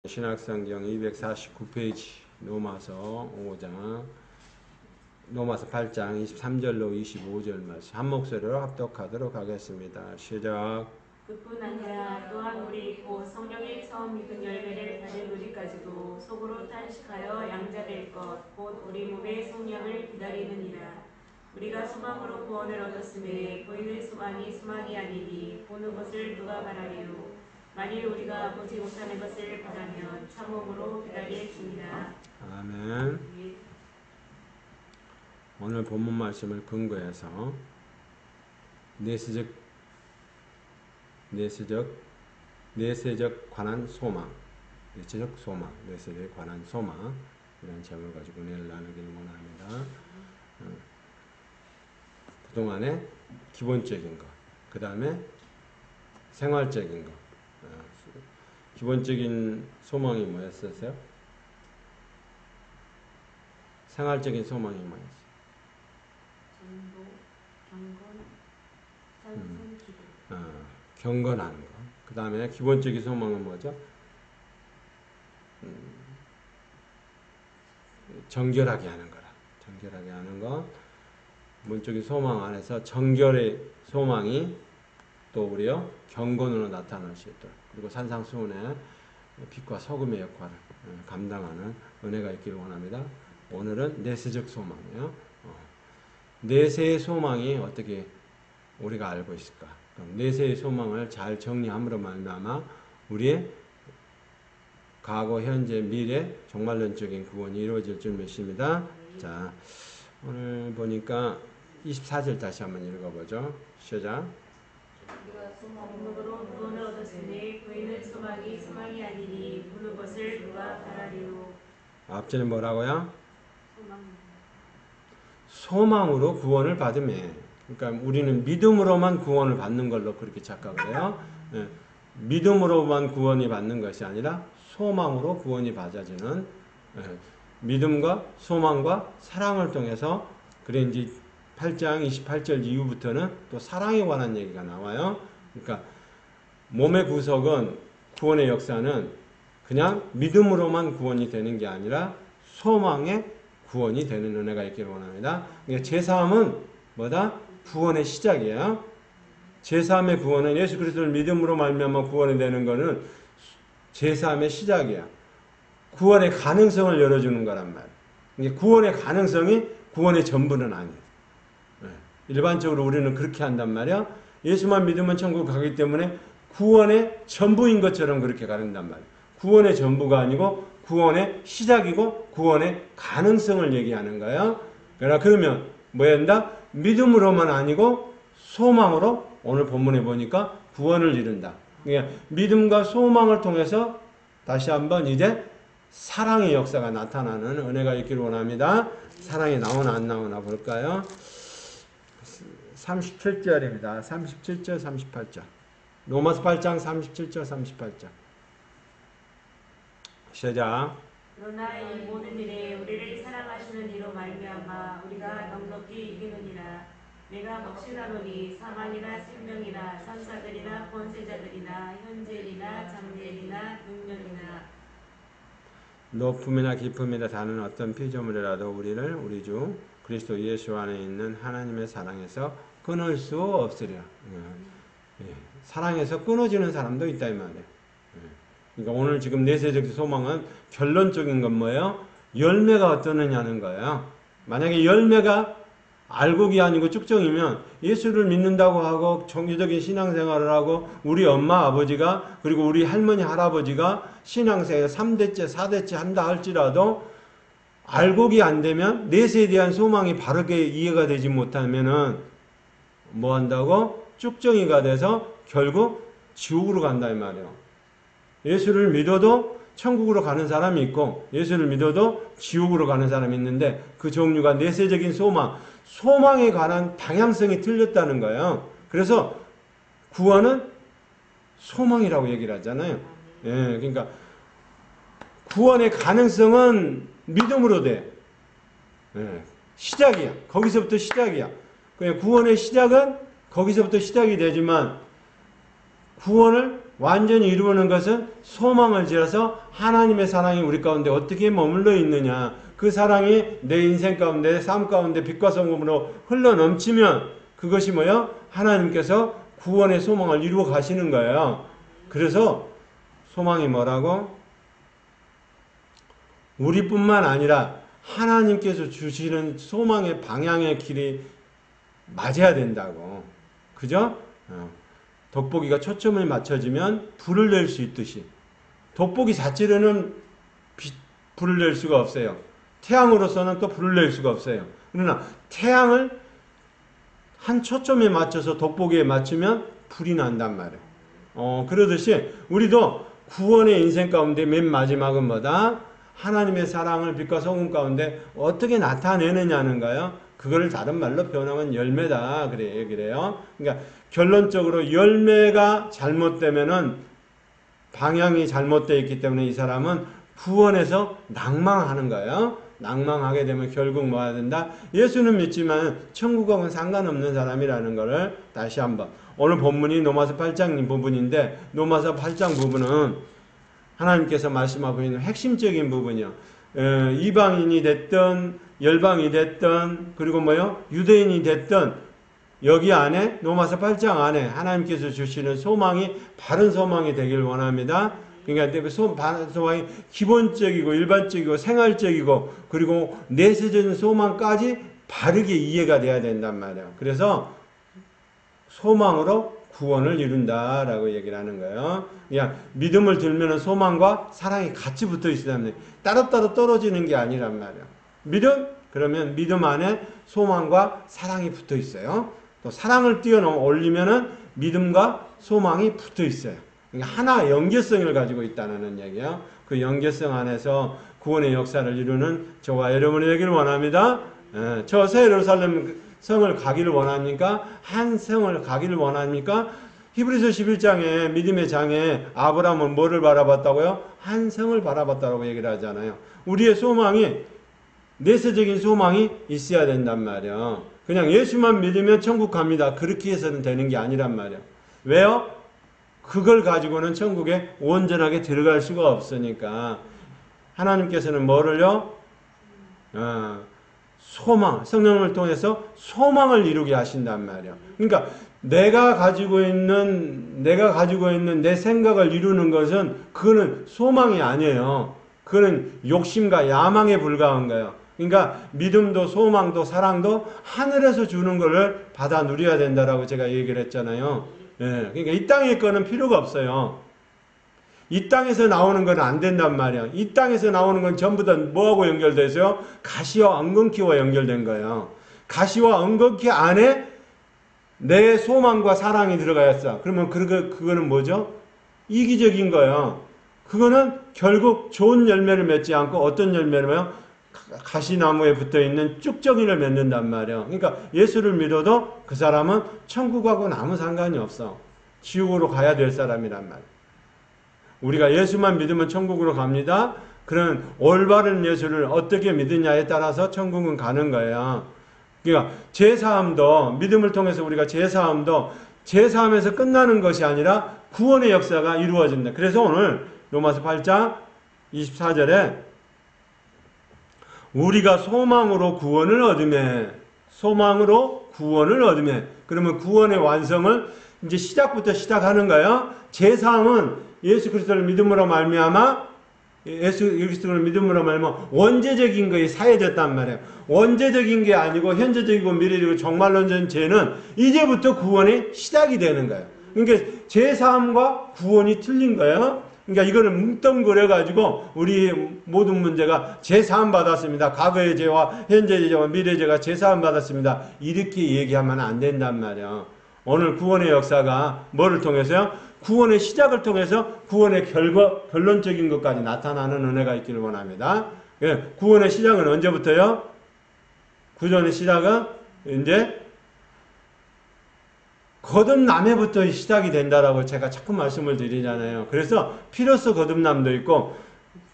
신약성경 249페이지 로마서 5장 로마서 8장 23절로 25절 말씀 한 목소리로 합독하도록 하겠습니다. 시작. 그뿐 아니라 또한 우리 곧 성령의 처음 믿은 열매를 받은 우리까지도 속으로 탄식하여 양자될 것 곧 우리 몸의 성령을 기다리느니라. 우리가 소망으로 구원을 얻었으니 보이는 소망이 소망이 아니니 보는 것을 누가 바라리요. 만일 우리가 보지 못하는 것을 바라면 참음으로 기다릴지니라. 아멘. 오늘 본문 말씀을 근거해서 내세적 관한 소망, 내세적 소망, 내세에 관한 소망 이런 제목을 가지고 은혜를 나누기를 원합니다. 그동안에 기본적인 것, 그 다음에 생활적인 것. 기본적인 소망이 뭐였었어요? 생활적인 소망이 뭐였어요? 전도, 경건, 찬송, 기도. 경건하는 것. 그 다음에 기본적인 소망은 뭐죠? 정결하게 하는 거라. 정결하게 하는 것. 기본적인 소망 안에서 정결의 소망이 또 우리요 경건으로 나타날 수 있도록 그리고 산상수훈의 빛과 소금의 역할을 감당하는 은혜가 있기를 원합니다. 오늘은 내세적 소망이에요. 내세의 소망이 어떻게 우리가 알고 있을까? 내세의 소망을 잘 정리함으로 말미암아 우리의 과거, 현재, 미래 종말론적인 구원이 이루어질 줄 믿습니다. 자, 오늘 보니까 24절 다시 한번 읽어보죠. 시작. 우리가 소망으로 구원을 얻었으니 보이는 소망이 소망이 아니니 보는 것을 누가 바라리요. 앞전에 뭐라고요? 소망. 소망으로 구원을 받으매. 그러니까 우리는 믿음으로만 구원을 받는 걸로 그렇게 착각을 해요. 믿음으로만 구원이 받는 것이 아니라 소망으로 구원이 받아지는 믿음과 소망과 사랑을 통해서 그래 이제 8장 28절 이후부터는 또 사랑에 관한 얘기가 나와요. 그러니까 몸의 구속은 구원의 역사는 그냥 믿음으로만 구원이 되는 게 아니라 소망에 구원이 되는 은혜가 있기를 원합니다. 그러니까 제3은 뭐다? 구원의 시작이에요. 제3의 구원은 예수 그리스도를 믿음으로 말미암아 구원이 되는 것은 제3의 시작이야. 구원의 가능성을 열어주는 거란 말이에요. 구원의 가능성이 구원의 전부는 아니에요. 일반적으로 우리는 그렇게 한단 말이야. 예수만 믿으면 천국 가기 때문에 구원의 전부인 것처럼 그렇게 가른단 말이야. 구원의 전부가 아니고 구원의 시작이고 구원의 가능성을 얘기하는 거예요. 그러면 뭐야 한다? 믿음으로만 아니고 소망으로 오늘 본문에 보니까 구원을 이룬다. 그러니까 믿음과 소망을 통해서 다시 한번 이제 사랑의 역사가 나타나는 은혜가 있기를 원합니다. 사랑이 나오나 안 나오나 볼까요? 37절입니다. 37절, 38절. 로마서 8장 37절, 38절. 시작. 그러나 이 모든 일에 우리를 사랑하시는 이로 말미암아 우리가 넉넉히 이기느니라. 내가 확신하노니 사망이나 생명이나 천사들이나 권세자들이나 현재이나 장래이나 능력이나 높음이나 깊음이나 다른 어떤 피조물이라도 우리를 우리 주 그리스도 예수 안에 있는 하나님의 사랑에서 끊을 수 없으리라. 사랑에서 끊어지는 사람도 있다 이 말이에요. 그러니까 오늘 지금 내세적 소망은 결론적인 건 뭐예요? 열매가 어떠느냐는 거예요. 만약에 열매가 알곡이 아니고 쭉정이면 예수를 믿는다고 하고 정규적인 신앙생활을 하고 우리 엄마 아버지가 그리고 우리 할머니 할아버지가 신앙생활 3대째 4대째 한다 할지라도 알곡이 안 되면 내세에 대한 소망이 바르게 이해가 되지 못하면은 뭐 한다고? 쭉정이가 돼서 결국 지옥으로 간다 이 말이에요. 예수를 믿어도 천국으로 가는 사람이 있고 예수를 믿어도 지옥으로 가는 사람이 있는데 그 종류가 내세적인 소망에 관한 방향성이 틀렸다는 거예요. 그래서 구원은 소망이라고 얘기를 하잖아요. 그러니까 구원의 가능성은 믿음으로 돼. 시작이야. 거기서부터 시작이야. 그냥 구원의 시작은 거기서부터 시작이 되지만 구원을 완전히 이루는 것은 소망을 지어서 하나님의 사랑이 우리 가운데 어떻게 머물러 있느냐. 그 사랑이 내 인생 가운데, 삶 가운데 빛과 성금으로 흘러 넘치면 그것이 뭐예요? 하나님께서 구원의 소망을 이루어 가시는 거예요. 그래서 소망이 뭐라고? 우리뿐만 아니라 하나님께서 주시는 소망의 방향의 길이 맞아야 된다고. 그죠? 돋보기가 초점을 맞춰지면 불을 낼 수 있듯이 돋보기 자체로는 불을 낼 수가 없어요. 태양으로서는 또 불을 낼 수가 없어요. 그러나 태양을 한 초점에 맞춰서 돋보기에 맞추면 불이 난단 말이에요. 그러듯이 우리도 구원의 인생 가운데 맨 마지막은 뭐다? 하나님의 사랑을 빛과 성금 가운데 어떻게 나타내느냐는 거예요. 그거를 다른 말로 표현하면 열매다. 그래요. 그러니까 결론적으로 열매가 잘못되면은 방향이 잘못되어 있기 때문에 이 사람은 구원에서 낭망하는 거예요. 낭망하게 되면 결국 뭐 해야 된다? 예수는 믿지만 천국하고는 상관없는 사람이라는 것을 다시 한번. 오늘 본문이 로마서 8장 부분인데 로마서 8장 부분은 하나님께서 말씀하고 있는 핵심적인 부분이요. 이방인이 됐든 열방이 됐든 그리고 뭐요? 유대인이 됐든 여기 안에 로마서 8장 안에 하나님께서 주시는 소망이 바른 소망이 되길 원합니다. 그러니까 그 소망이 기본적이고 일반적이고 생활적이고 그리고 내세적인 소망까지 바르게 이해가 돼야 된단 말이에요. 그래서 소망으로 구원을 이룬다라고 얘기를 하는 거예요. 그냥 믿음을 들면 소망과 사랑이 같이 붙어 있어야 합니다. 따로따로 떨어지는 게 아니란 말이에요. 믿음? 그러면 믿음 안에 소망과 사랑이 붙어 있어요. 또 사랑을 올리면은 믿음과 소망이 붙어 있어요. 그러니까 하나 연계성을 가지고 있다는 얘기예요. 그 연계성 안에서 구원의 역사를 이루는 저와 여러분이 되기를 원합니다. 저 새 예루살렘 성을 가기를 원합니까? 한 성을 가기를 원합니까? 히브리서 11장에 믿음의 장에 아브라함은 뭐를 바라봤다고요? 한 성을 바라봤다고 얘기를 하잖아요. 우리의 소망이 내세적인 소망이 있어야 된단 말이에요. 그냥 예수만 믿으면 천국 갑니다. 그렇게 해서는 되는 게 아니란 말이에요. 왜요? 그걸 가지고는 천국에 온전하게 들어갈 수가 없으니까 하나님께서는 뭐를요? 소망, 성령을 통해서 소망을 이루게 하신단 말이에요. 그러니까 내가 가지고 있는 내 생각을 이루는 것은 그거는 소망이 아니에요. 그거는 욕심과 야망에 불과한 거예요. 그러니까 믿음도 소망도 사랑도 하늘에서 주는 것을 받아 누려야 된다라고 제가 얘기를 했잖아요. 그러니까 이 땅의 거는 필요가 없어요. 이 땅에서 나오는 건 안 된단 말이야. 이 땅에서 나오는 건 전부 다 뭐하고 연결되어 있어요? 가시와 엉겅퀴와 연결된 거예요. 가시와 엉겅퀴 안에 내 소망과 사랑이 들어가 있어. 그러면 그거는 뭐죠? 이기적인 거예요. 그거는 결국 좋은 열매를 맺지 않고 어떤 열매를 가시나무에 붙어있는 쭉정이를 맺는단 말이에요. 그러니까 예수를 믿어도 그 사람은 천국하고는 아무 상관이 없어. 지옥으로 가야 될 사람이란 말이에요. 우리가 예수만 믿으면 천국으로 갑니다. 그런 올바른 예수를 어떻게 믿느냐에 따라서 천국은 가는 거예요. 그러니까 제사함도 믿음을 통해서 우리가 제사함에서 끝나는 것이 아니라 구원의 역사가 이루어집니다. 그래서 오늘 로마서 8장 24절에 우리가 소망으로 구원을 얻으매 그러면 구원의 완성을 이제 시작부터 시작하는 거예요. 제사함은 예수 그리스도를 믿음으로 말미암아 원죄적인 것이 사해졌단 말이에요. 원죄적인 게 아니고 현재적이고 미래적이고 정말론적인 죄는 이제부터 구원의 시작이 되는 거예요. 그러니까 제사함과 구원이 틀린 거예요. 그러니까 이거를 뭉뚱그려가지고 우리 모든 문제가 제사함 받았습니다. 과거의 죄와 현재의 죄와 미래의 죄가 제사함 받았습니다. 이렇게 얘기하면 안 된단 말이에요. 오늘 구원의 역사가 뭐를 통해서요? 구원의 시작을 통해서 구원의 결론적인 것까지 나타나는 은혜가 있기를 원합니다. 구원의 시작은 언제부터요? 구원의 시작은 이제 거듭남에부터 시작이 된다라고 제가 자꾸 말씀을 드리잖아요. 그래서 피로써 거듭남도 있고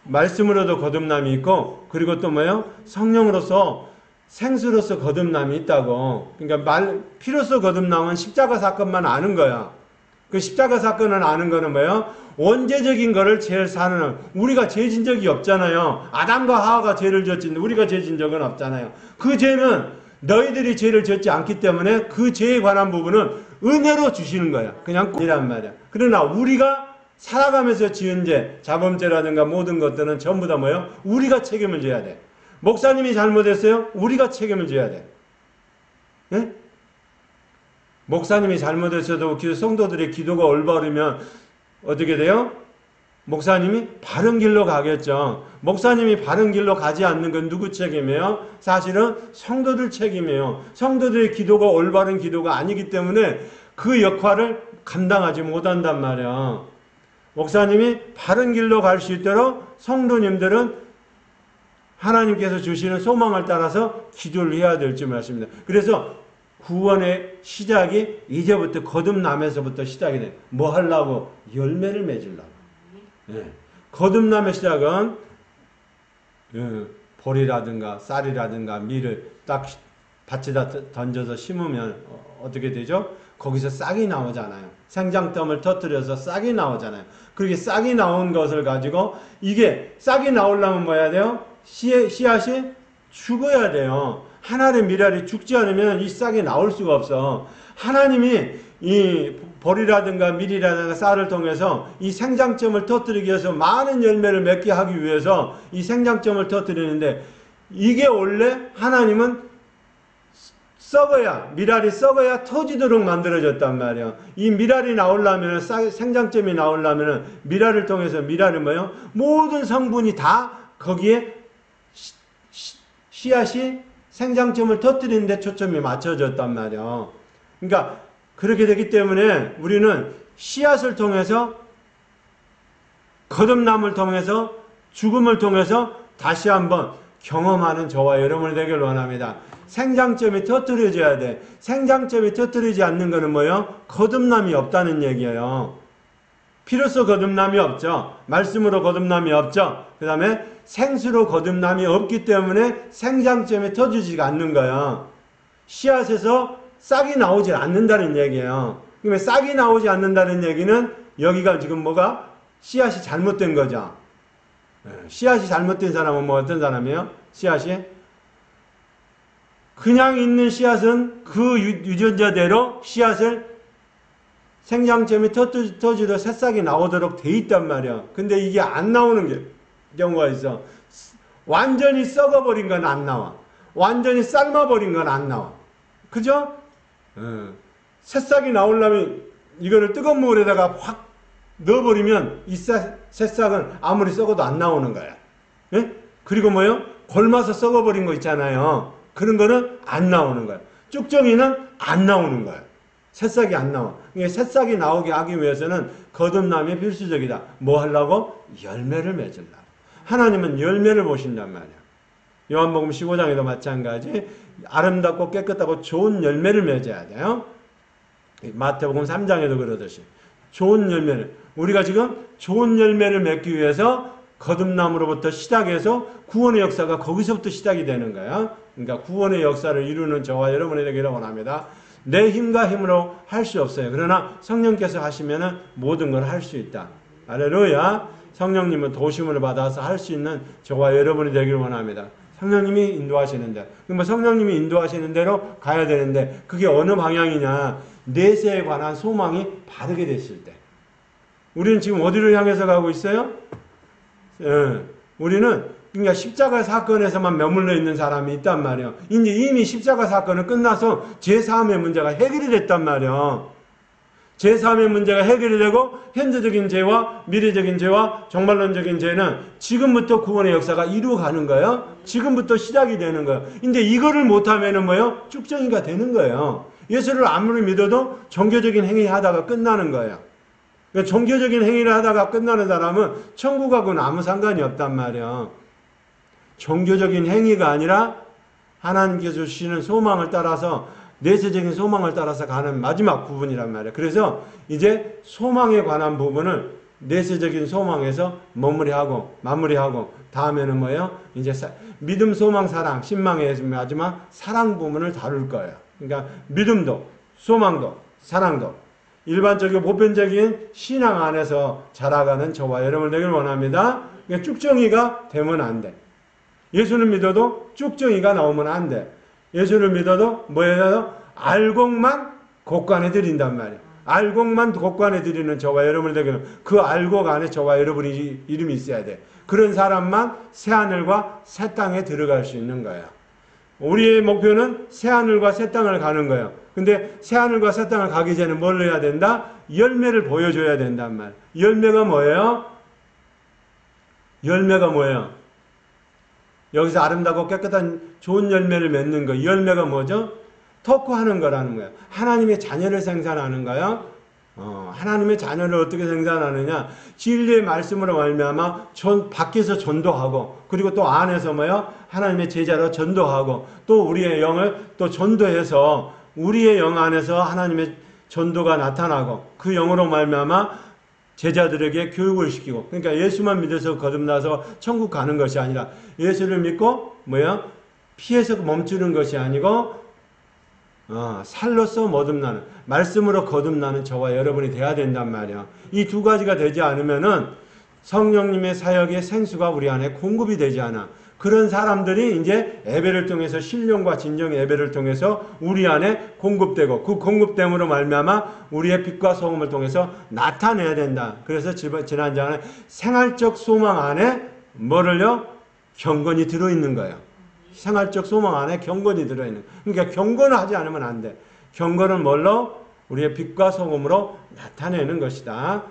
말씀으로도 거듭남이 있고 그리고 또 뭐예요? 성령으로서 생수로서 거듭남이 있다고. 그러니까 피로써 거듭남은 십자가 사건만 아는 거야. 그 십자가 사건을 아는 거는 뭐예요? 원죄적인 거를 제일 사는, 우리가 죄 진 적이 없잖아요. 아담과 하와가 죄를 졌지 우리가 죄 진 적은 없잖아요. 그 죄는 너희들이 죄를 졌지 않기 때문에 그 죄에 관한 부분은 은혜로 주시는 거야. 그냥 이란 말이야. 그러나 우리가 살아가면서 지은 죄, 자범죄라든가 모든 것들은 전부 다 뭐예요? 우리가 책임을 져야 돼. 목사님이 잘못했어요? 우리가 책임을 져야 돼. 네? 목사님이 잘못했어도 성도들의 기도가 올바르면 어떻게 돼요? 목사님이 바른 길로 가겠죠. 목사님이 바른 길로 가지 않는 건 누구 책임이에요? 사실은 성도들 책임이에요. 성도들의 기도가 올바른 기도가 아니기 때문에 그 역할을 감당하지 못한단 말이야. 목사님이 바른 길로 갈 수 있도록 성도님들은 하나님께서 주시는 소망을 따라서 기도를 해야 될 줄 말씀입니다. 그래서 구원의 시작이 이제부터 거듭남에서부터 시작이 돼. 뭐 하려고? 열매를 맺으려고. 예. 거듭남의 시작은 보리라든가 쌀이라든가 밀을 딱 밭에다 던져서 심으면 어떻게 되죠? 거기서 싹이 나오잖아요. 생장점을 터뜨려서 싹이 나오잖아요. 그렇게 싹이 나온 것을 가지고 이게 싹이 나오려면 뭐 해야 돼요? 씨앗이 죽어야 돼요. 하나의 미랄이 죽지 않으면 이 싹이 나올 수가 없어. 하나님이 이 보리라든가 밀이라든가 쌀을 통해서 이 생장점을 터뜨리기 위해서 많은 열매를 맺게 하기 위해서 이 생장점을 터뜨리는데 이게 원래 하나님은 썩어야, 미랄이 썩어야 터지도록 만들어졌단 말이야. 이 미랄이 나오려면, 생장점이 나오려면 미랄을 통해서 미랄은 뭐예요? 모든 성분이 다 거기에 씨앗이 생장점을 터뜨리는 데 초점이 맞춰졌단 말이야. 그러니까 그렇게 되기 때문에 우리는 씨앗을 통해서 거듭남을 통해서 죽음을 통해서 다시 한번 경험하는 저와 여러분이 되길 원합니다. 생장점이 터뜨려져야 돼. 생장점이 터뜨리지 않는 것은 뭐예요? 거듭남이 없다는 얘기예요. 피로써 거듭남이 없죠. 말씀으로 거듭남이 없죠. 그 다음에 생수로 거듭남이 없기 때문에 생장점이 터지지가 않는 거야. 씨앗에서 싹이 나오지 않는다는 얘기예요. 그러면 싹이 나오지 않는다는 얘기는 여기가 지금 뭐가? 씨앗이 잘못된 거죠. 씨앗이 잘못된 사람은 뭐 어떤 사람이에요? 씨앗이 그냥 있는 씨앗은 그 유전자대로 씨앗을 생장점이 터지도록 새싹이 나오도록 돼 있단 말이야. 근데 이게 안 나오는 경우가 있어. 완전히 썩어버린 건 안 나와. 완전히 삶아버린 건 안 나와. 그죠? 새싹이 나오려면 이거를 뜨거운 물에다가 확 넣어버리면 이 새싹은 아무리 썩어도 안 나오는 거야. 예? 그리고 뭐요? 골마서 썩어버린 거 있잖아요. 그런 거는 안 나오는 거야. 쭉정이는 안 나오는 거야. 새싹이 안 나와. 새싹이 나오게 하기 위해서는 거듭남이 필수적이다. 뭐 하려고? 열매를 맺으려고. 하나님은 열매를 보신단 말이야. 요한복음 15장에도 마찬가지 아름답고 깨끗하고 좋은 열매를 맺어야 돼요. 마태복음 3장에도 그러듯이 좋은 열매를, 우리가 지금 좋은 열매를 맺기 위해서 거듭남으로부터 시작해서 구원의 역사가 거기서부터 시작이 되는 거야. 그러니까 구원의 역사를 이루는 저와 여러분이 되기를 원합니다. 내 힘과 힘으로 할 수 없어요. 그러나 성령께서 하시면은 모든 걸 할 수 있다. 할렐루야. 성령님은 도심을 받아서 할 수 있는 저와 여러분이 되기를 원합니다. 성령님이 인도하시는 대로. 그러면 성령님이 인도하시는 대로 가야 되는데 그게 어느 방향이냐. 내세에 관한 소망이 바르게 됐을 때. 우리는 지금 어디를 향해서 가고 있어요? 우리는 그러니까 십자가 사건에서만 머물러 있는 사람이 있단 말이에요. 이제 이미 십자가 사건은 끝나서 제3의 문제가 해결이 됐단 말이에요. 제3의 문제가 해결이 되고 현재적인 죄와 미래적인 죄와 종말론적인 죄는 지금부터 구원의 역사가 이루어가는 거예요. 지금부터 시작이 되는 거예요. 근데 이거를 못하면은 뭐예요? 쭉정이가 되는 거예요. 예수를 아무리 믿어도 종교적인 행위 하다가 끝나는 거예요. 그러니까 종교적인 행위를 하다가 끝나는 사람은 천국하고는 아무 상관이 없단 말이에요. 종교적인 행위가 아니라 하나님께서 주시는 소망을 따라서 내세적인 소망을 따라서 가는 마지막 부분이란 말이에요. 그래서 이제 소망에 관한 부분을 내세적인 소망에서 마무리하고 다음에는 뭐예요? 이제 믿음, 소망, 사랑, 신망의 마지막 사랑 부분을 다룰 거예요. 그러니까 믿음도, 소망도, 사랑도 일반적이고 보편적인 신앙 안에서 자라가는 저와 여러분 되길 원합니다. 그러니까 쭉정이가 되면 안 돼. 예수를 믿어도 쭉정이가 나오면 안 돼. 예수를 믿어도 뭐예요? 알곡만 곡간에 드린단 말이에요. 알곡만 곡간에 드리는 저와 여러분 되기는 그 알곡 안에 저와 여러분이 이름이 있어야 돼. 그런 사람만 새하늘과 새 땅에 들어갈 수 있는 거예요. 우리의 목표는 새하늘과 새 땅을 가는 거예요. 근데 새하늘과 새 땅을 가기 전에 뭘 해야 된다? 열매를 보여줘야 된단 말이에요. 열매가 뭐예요? 열매가 뭐예요? 여기서 아름답고 깨끗한 좋은 열매를 맺는 거. 열매가 뭐죠? 토크하는 거라는 거예요. 하나님의 자녀를 생산하는 거예요. 하나님의 자녀를 어떻게 생산하느냐? 진리의 말씀으로 말미암아 밖에서 전도하고, 그리고 또 안에서 뭐요? 하나님의 제자로 전도하고, 또 우리의 영을 또 전도해서 우리의 영 안에서 하나님의 전도가 나타나고, 그 영으로 말미암아 제자들에게 교육을 시키고, 그러니까 예수만 믿어서 거듭나서 천국 가는 것이 아니라 예수를 믿고 뭐야? 피해서 멈추는 것이 아니고 살로서 거듭나는, 말씀으로 거듭나는 저와 여러분이 돼야 된단 말이야. 이 두 가지가 되지 않으면은 성령님의 사역의 생수가 우리 안에 공급이 되지 않아. 그런 사람들이 이제 예배를 통해서 신령과 진정의 예배를 통해서 우리 안에 공급되고, 그 공급됨으로 말미암아 우리의 빛과 소금을 통해서 나타내야 된다. 그래서 지난 장에 생활적 소망 안에 뭐를요? 경건이 들어있는 거예요. 생활적 소망 안에 경건이 들어있는. 그러니까 경건을 하지 않으면 안 돼. 경건은 뭘로? 우리의 빛과 소금으로 나타내는 것이다.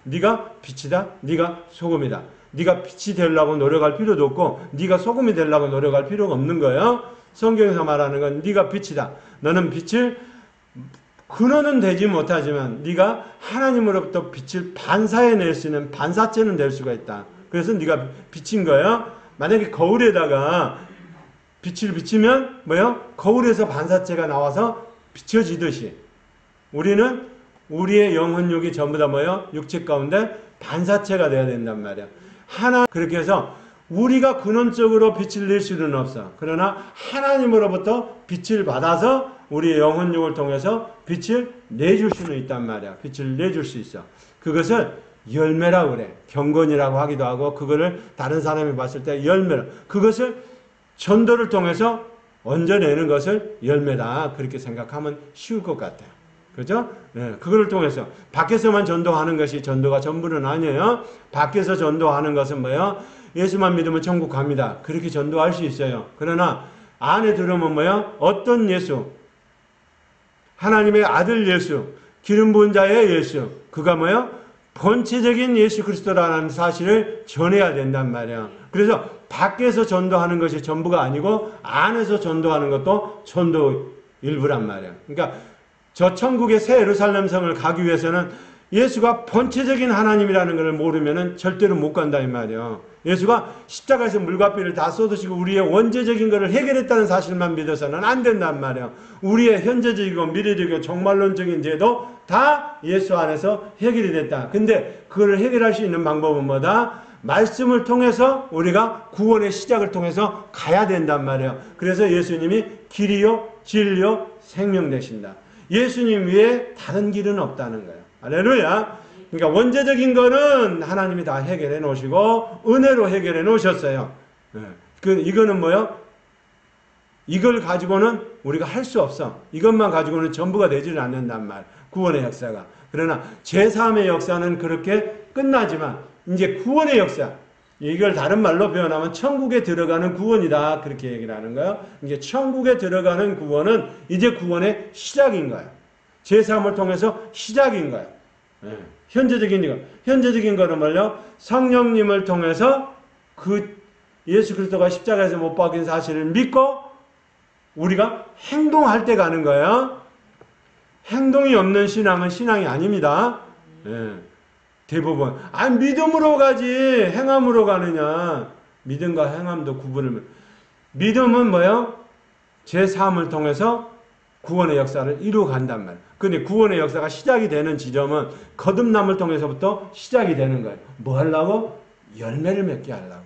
네가 빛이다. 네가 소금이다. 네가 빛이 되려고 노력할 필요도 없고 네가 소금이 되려고 노력할 필요가 없는 거예요. 성경에서 말하는 건 네가 빛이다. 너는 빛을 근원은 되지 못하지만 네가 하나님으로부터 빛을 반사해낼 수 있는 반사체는 될 수가 있다. 그래서 네가 빛인 거예요. 만약에 거울에다가 빛을 비치면 뭐요? 거울에서 반사체가 나와서 비춰지듯이 우리는 우리의 영혼육이 전부 다 뭐요? 육체 가운데 반사체가 돼야 된단 말이야. 그렇게 해서 우리가 근원적으로 빛을 낼 수는 없어. 그러나 하나님으로부터 빛을 받아서 우리의 영혼육을 통해서 빛을 내줄 수는 있단 말이야. 빛을 내줄 수 있어. 그것을 열매라고 그래. 경건이라고 하기도 하고, 그거를 다른 사람이 봤을 때 열매라. 그것을 전도를 통해서 얹어내는 것을 열매다. 그렇게 생각하면 쉬울 것 같아요. 그죠? 네, 그거를 통해서 밖에서만 전도하는 것이 전도가 전부는 아니에요. 밖에서 전도하는 것은 뭐예요? 예수만 믿으면 천국 갑니다. 그렇게 전도할 수 있어요. 그러나 안에 들으면 뭐예요? 어떤 예수? 하나님의 아들 예수, 기름 부은 자의 예수. 그가 뭐예요? 본체적인 예수 그리스도라는 사실을 전해야 된단 말이에요. 그래서 밖에서 전도하는 것이 전부가 아니고 안에서 전도하는 것도 전도 일부란 말이에요. 그러니까 저 천국의 새 예루살렘 성을 가기 위해서는 예수가 본체적인 하나님이라는 것을 모르면은 절대로 못 간다 이 말이에요. 예수가 십자가에서 물과 피를 다 쏟으시고 우리의 원죄적인 것을 해결했다는 사실만 믿어서는 안 된단 말이에요. 우리의 현재적이고 미래적이고 종말론적인 죄도 다 예수 안에서 해결이 됐다. 근데 그걸 해결할 수 있는 방법은 뭐다? 말씀을 통해서 우리가 구원의 시작을 통해서 가야 된단 말이에요. 그래서 예수님이 길이요 진리요 생명 되신다. 예수님 외에 다른 길은 없다는 거예요. 할렐루야. 그러니까 원죄적인 거는 하나님이 다 해결해 놓으시고 은혜로 해결해 놓으셨어요. 이거는 뭐요? 이걸 가지고는 우리가 할 수 없어. 이것만 가지고는 전부가 되지는 않는단 말. 구원의 역사가. 그러나 제3의 역사는 그렇게 끝나지만 이제 구원의 역사. 이걸 다른 말로 표현하면 천국에 들어가는 구원이다. 그렇게 얘기를 하는 거예요. 이제 천국에 들어가는 구원은 이제 구원의 시작인 거예요. 제3을 통해서 시작인 거예요. 현재적인 거. 현재적인 거는 뭐요? 성령님을 통해서 그 예수 그리스도가 십자가에서 못 박힌 사실을 믿고 우리가 행동할 때 가는 거예요. 행동이 없는 신앙은 신앙이 아닙니다. 대부분. 믿음으로 가지 행함으로 가느냐. 믿음과 행함도 구분을. 믿음은 뭐예요? 제3을 통해서 구원의 역사를 이루어 간단 말이에요. 근데 구원의 역사가 시작이 되는 지점은 거듭남을 통해서부터 시작이 되는 거예요. 뭐 하려고? 열매를 맺게 하려고.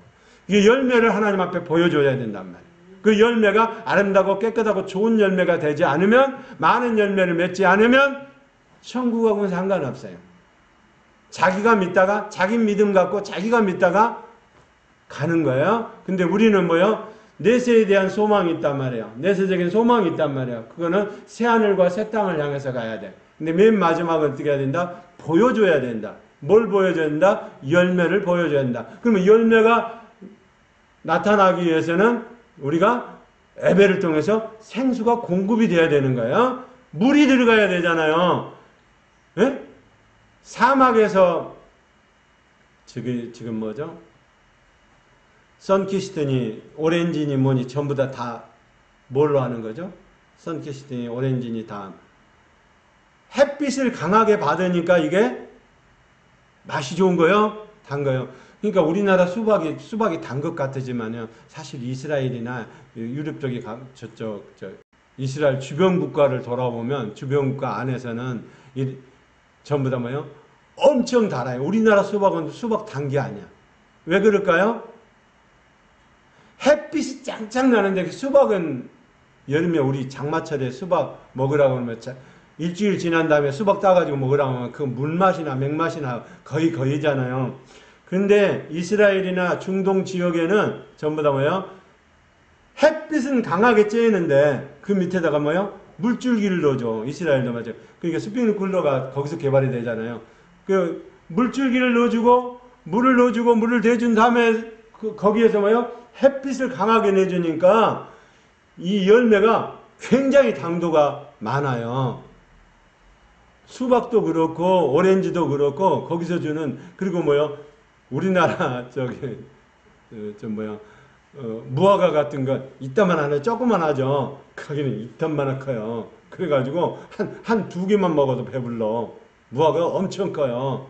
이 열매를 하나님 앞에 보여줘야 된단 말이에요. 그 열매가 아름다고 깨끗하고 좋은 열매가 되지 않으면, 많은 열매를 맺지 않으면 천국하고는 상관없어요. 자기가 믿다가 자기 믿음 갖고 자기가 믿다가 가는 거예요. 근데 우리는 뭐요? 내세에 대한 소망이 있단 말이에요. 내세적인 소망이 있단 말이에요. 그거는 새하늘과 새 땅을 향해서 가야 돼. 근데 맨 마지막은 어떻게 해야 된다? 보여줘야 된다. 뭘 보여줘야 된다? 열매를 보여줘야 된다. 그러면 열매가 나타나기 위해서는 우리가 예배를 통해서 생수가 공급이 돼야 되는 거예요. 물이 들어가야 되잖아요. 예? 사막에서 지금 뭐죠? 선키스트니 오렌지니 뭐니 전부 다 뭘로 하는 거죠? 선키스트니 오렌지니 다 햇빛을 강하게 받으니까 이게 맛이 좋은 거요? 단 거요. 그러니까 우리나라 수박이 단 것 같지만요. 사실 이스라엘이나 유럽 쪽이 이스라엘 주변 국가를 돌아보면 주변 국가 안에서는 전부 다 뭐요? 엄청 달아요. 우리나라 수박은 수박 단 게 아니야. 왜 그럴까요? 햇빛이 짱짱 나는데 수박은 여름에 우리 장마철에 수박 먹으라고 하면 일주일 지난 다음에 수박 따가지고 먹으라고 하면 그 물맛이나 맥맛이나 거의잖아요. 그런데 이스라엘이나 중동 지역에는 전부 다 뭐예요? 햇빛은 강하게 쬐는데 그 밑에다가 뭐예요? 물줄기를 넣어줘. 이스라엘도 맞아요. 그러니까 스프링 쿨러가 거기서 개발이 되잖아요. 그 물줄기를 넣어주고 물을 대준 다음에 거기에서 뭐예요? 햇빛을 강하게 내주니까 이 열매가 굉장히 당도가 많아요. 수박도 그렇고 오렌지도 그렇고 거기서 주는 그리고 뭐요? 우리나라 무화과 같은 거 이따만 하나 조그만 하죠. 거기는 이따만 커요. 그래가지고 한 두 개만 먹어도 배불러. 무화과가 엄청 커요.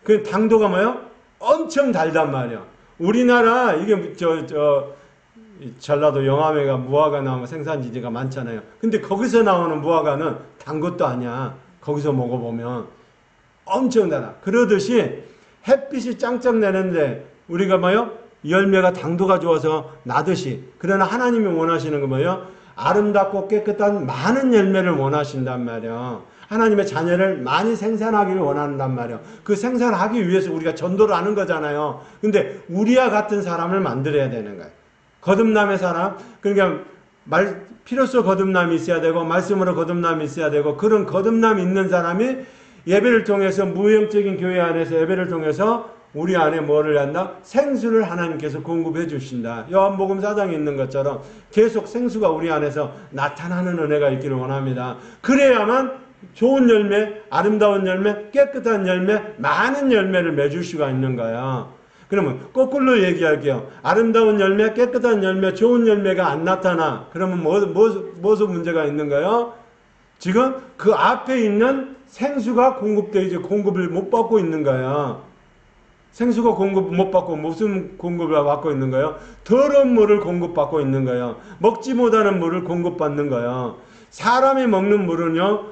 그 당도가 뭐요? 엄청 달단 말이야. 우리나라 이게 전라도 영암에가 무화과 나무 생산지대가 많잖아요. 근데 거기서 나오는 무화과는 단 것도 아니야. 거기서 먹어보면 엄청 달아. 그러듯이 햇빛이 짱짱 내는데 우리가 뭐요? 열매가 당도가 좋아서 나듯이. 그러나 하나님이 원하시는 거 뭐예요? 아름답고 깨끗한 많은 열매를 원하신단 말이야. 하나님의 자녀를 많이 생산하기를 원한단 말이야. 그 생산하기 위해서 우리가 전도를 하는 거잖아요. 근데 우리와 같은 사람을 만들어야 되는 거예요. 거듭남의 사람. 그러니까 필요서 거듭남이 있어야 되고 말씀으로 거듭남이 있어야 되고 그런 거듭남이 있는 사람이 예배를 통해서 무형적인 교회 안에서 예배를 통해서 우리 안에 뭐를 한다? 생수를 하나님께서 공급해 주신다. 요한복음 4장에 있는 것처럼 계속 생수가 우리 안에서 나타나는 은혜가 있기를 원합니다. 그래야만 좋은 열매, 아름다운 열매, 깨끗한 열매, 많은 열매를 맺을 수가 있는 거야. 그러면 거꾸로 얘기할게요. 아름다운 열매, 깨끗한 열매, 좋은 열매가 안 나타나. 그러면 무엇 문제가 있는가요? 지금 그 앞에 있는 생수가 공급을 못 받고 있는 거야. 생수가 공급 못 받고 무슨 공급을 받고 있는 거예요? 더러운 물을 공급받고 있는 거예요. 먹지 못하는 물을 공급받는 거예요. 사람이 먹는 물은요,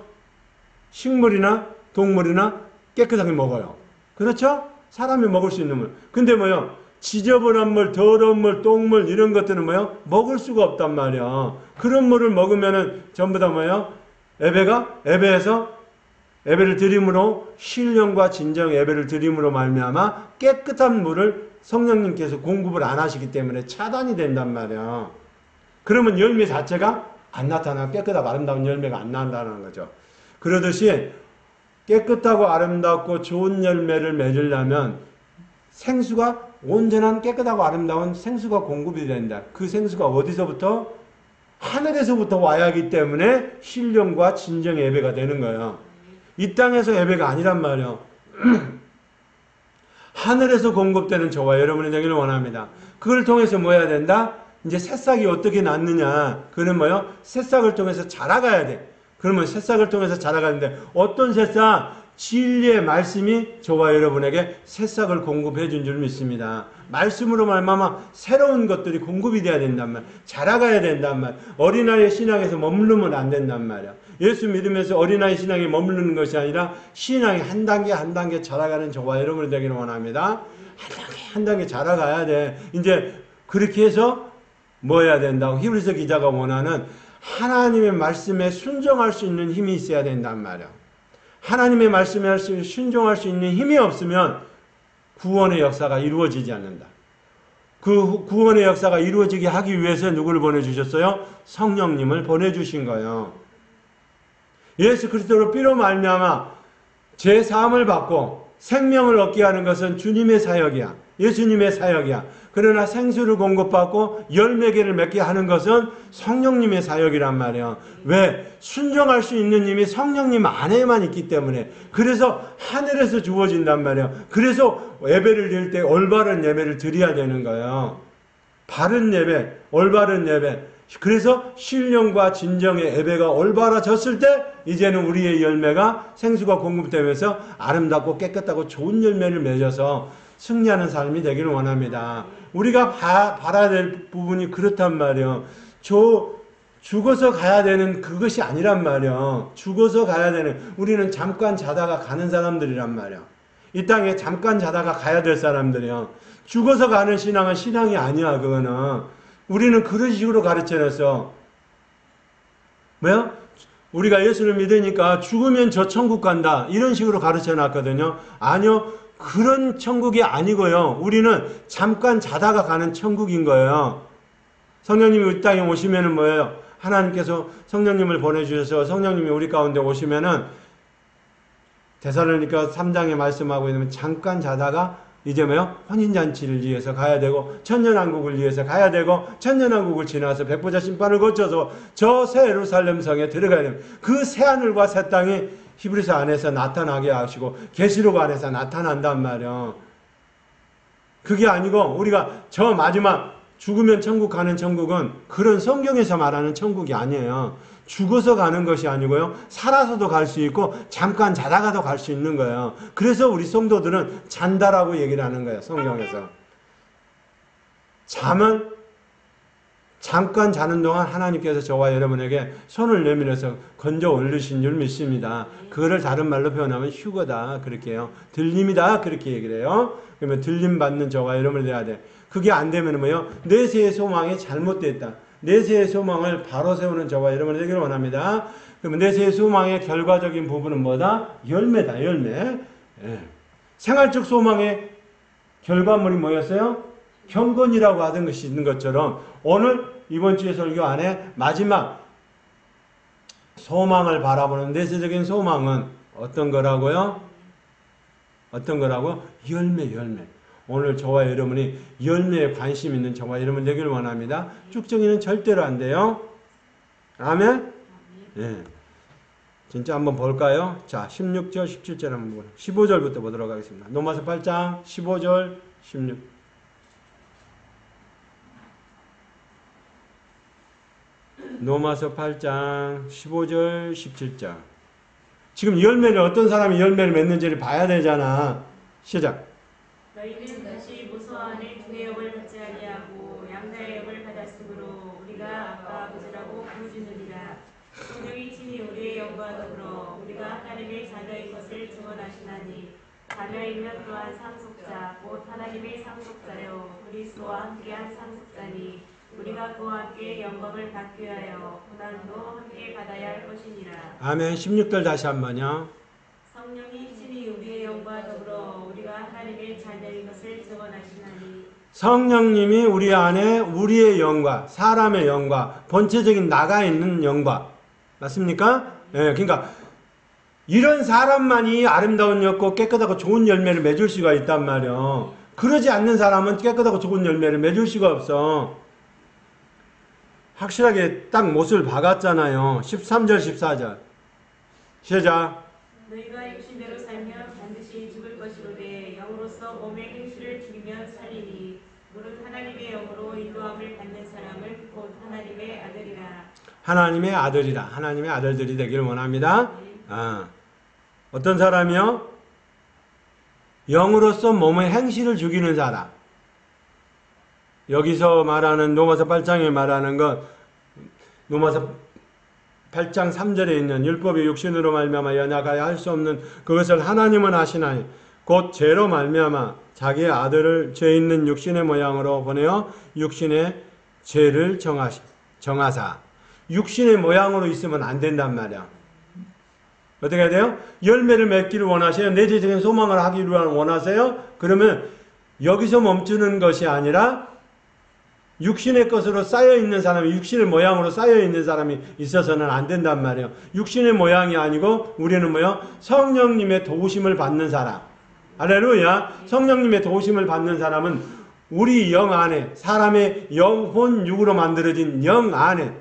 식물이나 동물이나 깨끗하게 먹어요. 그렇죠? 사람이 먹을 수 있는 물. 근데 뭐요? 지저분한 물, 더러운 물, 똥물 이런 것들은 뭐요? 먹을 수가 없단 말이야. 그런 물을 먹으면은 전부 다 뭐요? 예배에서 예배를 드림으로 신령과 진정 예배를 드림으로 말미암아 깨끗한 물을 성령님께서 공급을 안 하시기 때문에 차단이 된단 말이야. 그러면 열매 자체가 안 나타나. 깨끗하고 아름다운 열매가 안 나온다는 거죠. 그러듯이 깨끗하고 아름답고 좋은 열매를 맺으려면 생수가 온전한 깨끗하고 아름다운 생수가 공급이 된다. 그 생수가 어디서부터? 하늘에서부터 와야 하기 때문에 신령과 진정 예배가 되는 거예요. 이 땅에서 예배가 아니란 말이에요. 하늘에서 공급되는 저와 여러분이 되기를 원합니다. 그걸 통해서 뭐 해야 된다? 이제 새싹이 어떻게 낳느냐? 그는 뭐요? 새싹을 통해서 자라가야 돼. 그러면 새싹을 통해서 자라가는데 어떤 새싹? 진리의 말씀이 저와 여러분에게 새싹을 공급해 준 줄 믿습니다. 말씀으로 말미암아 새로운 것들이 공급이 돼야 된단 말. 자라가야 된단 말. 어린아이의 신앙에서 머무르면 안 된단 말이야. 예수 믿으면서 어린아이 신앙에 머무르는 것이 아니라 신앙이 한 단계 한 단계 자라가는 저와 여러분이 되기를 원합니다. 한 단계 자라가야 돼. 이제 그렇게 해서 뭐 해야 된다고 히브리서 기자가 원하는 하나님의 말씀에 순종할 수 있는 힘이 있어야 된단 말이야. 하나님의 말씀에 순종할 수 있는 힘이 없으면 구원의 역사가 이루어지지 않는다. 그 구원의 역사가 이루어지게 하기 위해서 누구를 보내주셨어요? 성령님을 보내주신 거예요. 예수 그리스도로 피로 말미암아 제 사함을 받고 생명을 얻게 하는 것은 주님의 사역이야. 예수님의 사역이야. 그러나 생수를 공급받고 열매계를 맺게 하는 것은 성령님의 사역이란 말이야. 왜? 순종할 수 있는 힘이 성령님 안에만 있기 때문에. 그래서 하늘에서 주어진단 말이야. 그래서 예배를 드릴 때 올바른 예배를 드려야 되는 거예요. 바른 예배, 올바른 예배. 그래서 신령과 진정의 예배가 올바라졌을 때 이제는 우리의 열매가 생수가 공급되면서 아름답고 깨끗하고 좋은 열매를 맺어서 승리하는 삶이 되기를 원합니다. 우리가 바라야 될 부분이 그렇단 말이에요. 죽어서 가야 되는 그것이 아니란 말이에요. 죽어서 가야 되는, 우리는 잠깐 자다가 가는 사람들이란 말이에요. 이 땅에 잠깐 자다가 가야 될 사람들이요. 죽어서 가는 신앙은 신앙이 아니야. 그거는 우리는 그런 식으로 가르쳐냈어. 뭐야? 우리가 예수를 믿으니까 죽으면 저 천국 간다 이런 식으로 가르쳐놨거든요. 아니요, 그런 천국이 아니고요. 우리는 잠깐 자다가 가는 천국인 거예요. 성령님이 이 땅에 오시면은 뭐예요? 하나님께서 성령님을 보내주셔서 성령님이 우리 가운데 오시면은 데살로니가 3장에 말씀하고 있는 잠깐 자다가 이제 뭐요? 혼인잔치를 위해서 가야 되고 천년왕국을 위해서 가야 되고 천년왕국을 지나서 백보자 심판을 거쳐서 저 새 예루살렘 성에 들어가야 됩니다. 그 새하늘과 새 땅이 히브리서 안에서 나타나게 하시고 계시록 안에서 나타난단 말이야. 그게 아니고 우리가 저 마지막 죽으면 천국 가는 천국은 그런 성경에서 말하는 천국이 아니에요. 죽어서 가는 것이 아니고요. 살아서도 갈 수 있고 잠깐 자다가도 갈 수 있는 거예요. 그래서 우리 성도들은 잔다라고 얘기를 하는 거예요. 성경에서. 잠은 잠깐 자는 동안 하나님께서 저와 여러분에게 손을 내밀어서 건져 올리신 줄 믿습니다. 그거를 다른 말로 표현하면 휴거다 그렇게 해요. 들림이다 그렇게 얘기를 해요. 그러면 들림 받는 저와 여러분이 돼야 돼. 그게 안 되면 뭐예요? 내세의 소망이 잘못됐다. 내세의 소망을 바로 세우는 저와 여러분이 되기를 원합니다. 그러면 내세의 소망의 결과적인 부분은 뭐다? 열매다. 열매. 예. 생활적 소망의 결과물이 뭐였어요? 경건이라고 하던 것이 있는 것처럼 오늘 이번 주의 설교 안에 마지막 소망을 바라보는 내세적인 소망은 어떤 거라고요? 어떤 거라고? 열매, 열매. 오늘 저와 여러분이 열매에 관심 있는 저와 여러분 되기를 원합니다. 쭉정이는 절대로 안 돼요. 아멘? 예. 진짜 한번 볼까요? 자, 16절, 17절 한번 보세요. 15절부터 보도록 하겠습니다. 로마서 8장 15절, 16. 로마서 8장 15절 17절. 지금 열매를 어떤 사람이 열매를 맺는지를 봐야 되잖아. 시작. 너희는 다시 무소안의 주의 영을 받지 아니하고 양자의 영을 받았으므로 우리가 아까 아버지라고 부르짖느니라. 성령이 친히 우리의 영과 더불어 우리가 하나님의 자녀인 것을 증언하시나니 자녀이면 또한 상속자 곧 하나님의 상속자요 그리스도와 함께한 상속자니 우리가 그와 함께 영광을 받기 위하여 고난도 함께 받아야 할 것이니라. 아멘. 16절 다시 한번요. 성령이 친히 우리의 영과 더불어 우리가 하나님의 자녀인 것을 증언하시나니 성령님이 우리 안에 우리의 영과 사람의 영과 본체적인 나가 있는 영과 맞습니까? 예, 그러니까 이런 사람만이 아름다운 였고 깨끗하고 좋은 열매를 맺을 수가 있단 말이에요. 그러지 않는 사람은 깨끗하고 좋은 열매를 맺을 수가 없어. 확실하게 딱 못을 박았잖아요. 13절 14절 시작. 너희가 육신대로 살면 반드시 죽을 것이로되 영으로서 몸의 행실을 죽이면 살리니 무릇 하나님의 영으로 인도함을 받는 사람은 곧 하나님의 아들이라. 하나님의 아들이라. 하나님의 아들들이 되기를 원합니다. 어떤 사람이요? 영으로서 몸의 행실을 죽이는 사람. 여기서 말하는 로마서 8장에 말하는 것 로마서 8장 3절에 있는 율법의 육신으로 말미암아 연약하여 할 수 없는 그것을 하나님은 하시나니 곧 죄로 말미암아 자기의 아들을 죄 있는 육신의 모양으로 보내어 육신의 죄를 정하사 육신의 모양으로 있으면 안 된단 말이야. 어떻게 해야 돼요? 열매를 맺기를 원하세요? 내재적인 소망을 하기를 원하세요? 그러면 여기서 멈추는 것이 아니라 육신의 것으로 쌓여있는 사람이, 육신의 모양으로 쌓여있는 사람이 있어서는 안 된단 말이에요. 육신의 모양이 아니고 우리는 뭐요? 성령님의 도우심을 받는 사람. 할렐루야. 성령님의 도우심을 받는 사람은 우리 영 안에, 사람의 영혼 육으로 만들어진 영 안에,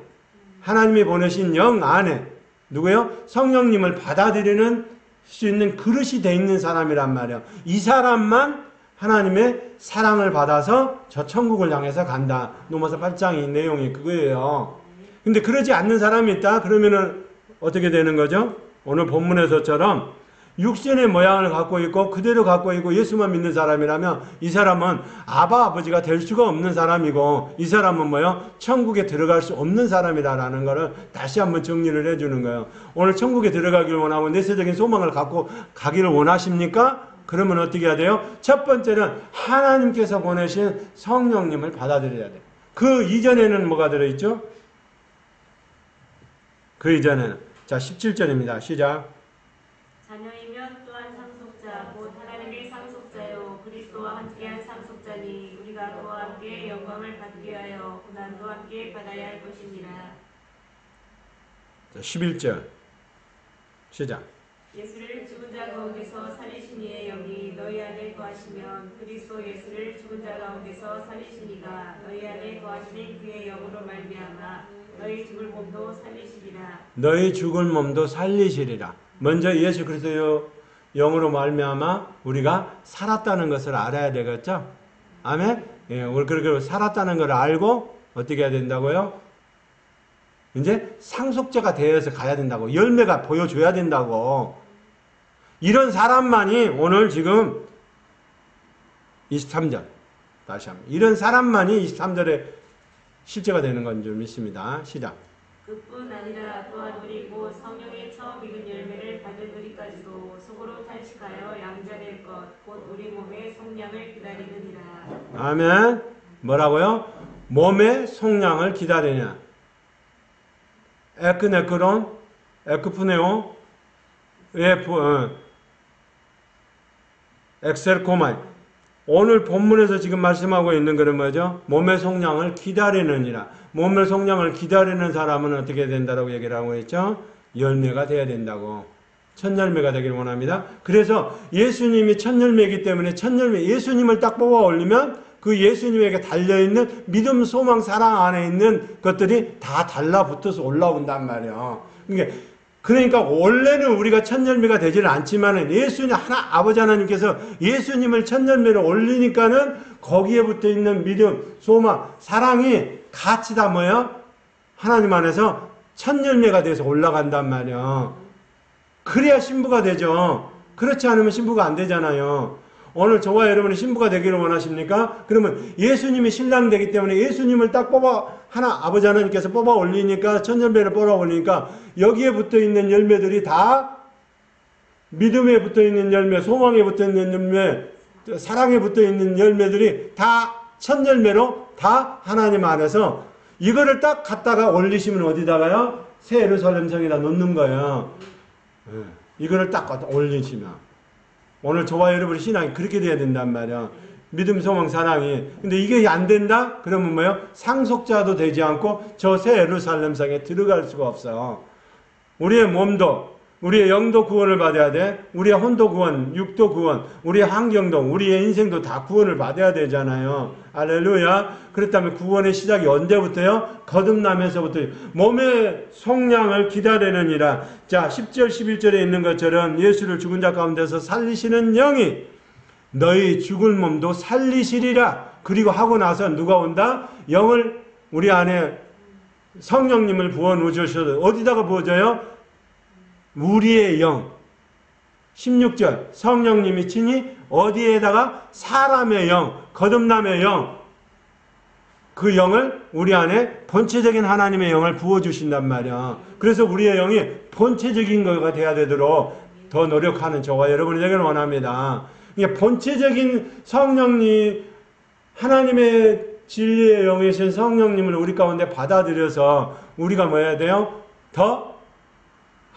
하나님이 보내신 영 안에 누구요? 성령님을 받아들이는 수 있는 그릇이 돼 있는 사람이란 말이에요. 이 사람만 하나님의 사랑을 받아서 저 천국을 향해서 간다. 로마서 8장의 내용이 그거예요. 근데 그러지 않는 사람이 있다? 그러면은 어떻게 되는 거죠? 오늘 본문에서처럼 육신의 모양을 갖고 있고 그대로 갖고 있고 예수만 믿는 사람이라면 이 사람은 아버지가 될 수가 없는 사람이고 이 사람은 뭐요? 천국에 들어갈 수 없는 사람이라는 것을 다시 한번 정리를 해주는 거예요. 오늘 천국에 들어가기를 원하고 내세적인 소망을 갖고 가기를 원하십니까? 그러면 어떻게 해야 돼요? 첫 번째는 하나님께서 보내신 성령님을 받아들여야 돼요. 그 이전에는 뭐가 들어있죠? 그 이전에는 자 17절입니다. 시작. 자녀이면 또한 상속자 곧 하나님의 상속자요 그리스도와 함께한 상속자니 우리가 그와 함께 영광을 받기 위하여 고난도 함께 받아야 할 것입니다. 자 11절 시작. 예수를 죽은 자 가운데서 살리신 이의 영이 너희 안에 거하시면 그리스도 예수를 죽은 자 가운데서 살리신 이가 너희 안에 거하시는 그의 영으로 말미암아 너희 죽을 몸도 살리시리라. 너희 죽을 몸도 살리시리라. 먼저 예수 그리스도의 영으로 말미암아 우리가 살았다는 것을 알아야 되겠죠? 아멘? 예, 우리 그렇게 살았다는 걸 알고 어떻게 해야 된다고요? 이제 상속자가 되어서 가야 된다고. 열매가 보여줘야 된다고. 이런 사람만이 오늘 지금 23절 다시 한번 이런 사람만이 23절에 실제가 되는 건 줄 믿습니다. 시작. 그뿐 아니라 또한 우리 곧 성령의 처음 익은 열매를 받은 우리까지도 속으로 탄식하여 양자될 것 곧 우리 몸의 속량을 기다리느니라. 아멘. 뭐라고요? 몸의 속량을 기다리냐. 에크네크론, 에크푸네오, 엑셀코마이. 오늘 본문에서 지금 말씀하고 있는 것은 뭐죠? 몸의 속량을 기다리느니라. 몸의 속량을 기다리는 사람은 어떻게 된다고 얘기를 하고 있죠? 열매가 돼야 된다고. 첫 열매가 되길 원합니다. 그래서 예수님이 첫 열매이기 때문에 첫 열매, 예수님을 딱 뽑아 올리면 그 예수님에게 달려있는 믿음, 소망, 사랑 안에 있는 것들이 다 달라붙어서 올라온단 말이에요. 그러니까 원래는 우리가 첫 열매가 되지는 않지만 예수님 아버지 하나님께서 예수님을 첫 열매로 올리니까는 거기에 붙어 있는 믿음, 소망, 사랑이 같이 다 뭐예요? 하나님 안에서 첫 열매가 돼서 올라간단 말이에요. 그래야 신부가 되죠. 그렇지 않으면 신부가 안 되잖아요. 오늘 저와 여러분이 신부가 되기를 원하십니까? 그러면 예수님이 신랑 되기 때문에 예수님을 딱 아버지 하나님께서 뽑아 올리니까, 첫 열매를 뽑아 올리니까, 여기에 붙어 있는 열매들이 다 믿음에 붙어 있는 열매, 소망에 붙어 있는 열매, 사랑에 붙어 있는 열매들이 다 첫 열매로 다 하나님 안에서 이거를 딱 갖다가 올리시면 어디다가요? 새 예루살렘 성에다 놓는 거예요. 이거를 딱 갖다 올리시면. 오늘 저와 여러분의 신앙이 그렇게 돼야 된단 말이야. 믿음, 소망, 사랑이. 근데 이게 안 된다? 그러면 뭐예요? 상속자도 되지 않고 저 새 예루살렘 성에 들어갈 수가 없어요. 우리의 몸도, 우리의 영도 구원을 받아야 돼. 우리의 혼도 구원, 육도 구원, 우리의 환경도, 우리의 인생도 다 구원을 받아야 되잖아요. 할렐루야. 그렇다면 구원의 시작이 언제부터요? 거듭나면서부터 몸의 속량을 기다리느니라. 자, 10절 11절에 있는 것처럼 예수를 죽은 자 가운데서 살리시는 영이 너희 죽을 몸도 살리시리라. 그리고 하고 나서 누가 온다? 영을 우리 안에 성령님을 부어 주셔서 어디다가 부어줘요? 우리의 영. 16절 성령님이 친히 어디에다가? 사람의 영, 거듭남의 영, 그 영을 우리 안에 본체적인 하나님의 영을 부어주신단 말이야. 그래서 우리의 영이 본체적인 거가 돼야 되도록 더 노력하는 저와 여러분이 되기를 원합니다. 이게 본체적인 성령님, 하나님의 진리의 영이신 성령님을 우리 가운데 받아들여서 우리가 뭐 해야 돼요? 더